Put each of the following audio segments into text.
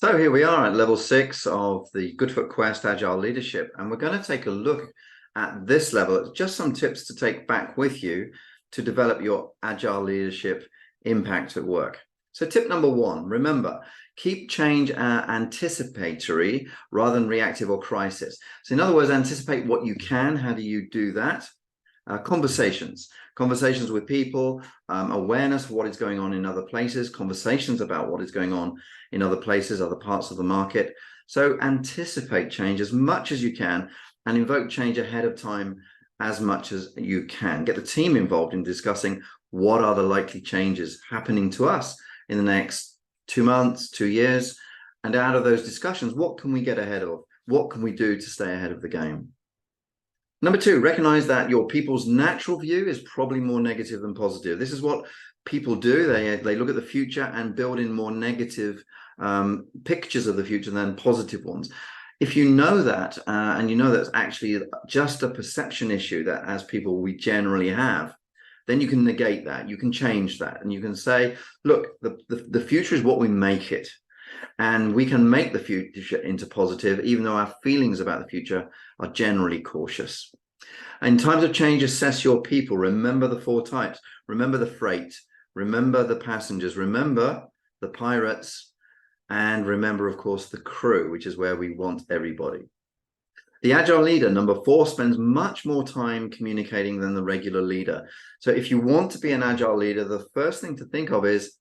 So here we are at level 6 of the Goodfoot Quest Agile Leadership, and we're going to take a look at this level, just some tips to take back with you to develop your Agile leadership impact at work. So tip number 1, remember, keep change anticipatory rather than reactive or crisis. So in other words, anticipate what you can. How do you do that? Conversations with people, awareness of what is going on in other places, conversations about what is going on in other places, other parts of the market. So anticipate change as much as you can and invoke change ahead of time as much as you can. Get the team involved in discussing what are the likely changes happening to us in the next 2 months, 2 years, and out of those discussions, what can we get ahead of? What can we do to stay ahead of the game? Number 2, recognize that your people's natural view is probably more negative than positive. This is what people do. They look at the future and build in more negative pictures of the future than positive ones. If you know that, and you know that's actually just a perception issue that as people we generally have, then you can negate that. You can change that. And you can say, look, the future is what we make it. And we can make the future into positive, even though our feelings about the future are generally cautious. In times of change, assess your people. Remember the 4 types. Remember the freight. Remember the passengers. Remember the pirates. And remember, of course, the crew, which is where we want everybody. The Agile leader, number 4, spends much more time communicating than the regular leader. So if you want to be an Agile leader, the first thing to think of is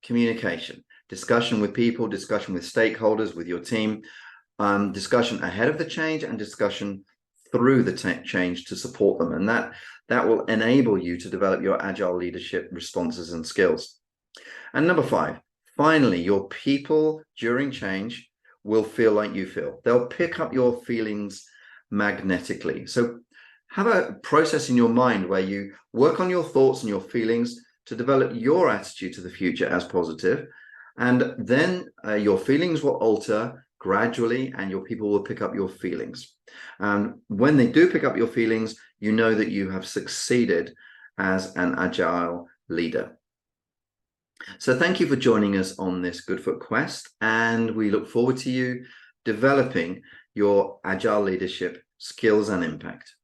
communication. Discussion with people, discussion with stakeholders, with your team, discussion ahead of the change and discussion through the change to support them. And that will enable you to develop your Agile leadership responses and skills. And number 5, finally, your people during change will feel like you feel. They'll pick up your feelings magnetically. So have a process in your mind where you work on your thoughts and your feelings to develop your attitude to the future as positive. And then your feelings will alter gradually and your people will pick up your feelings. And when they do pick up your feelings, you know that you have succeeded as an Agile leader. So thank you for joining us on this Goodfoot Quest, and we look forward to you developing your Agile leadership skills and impact.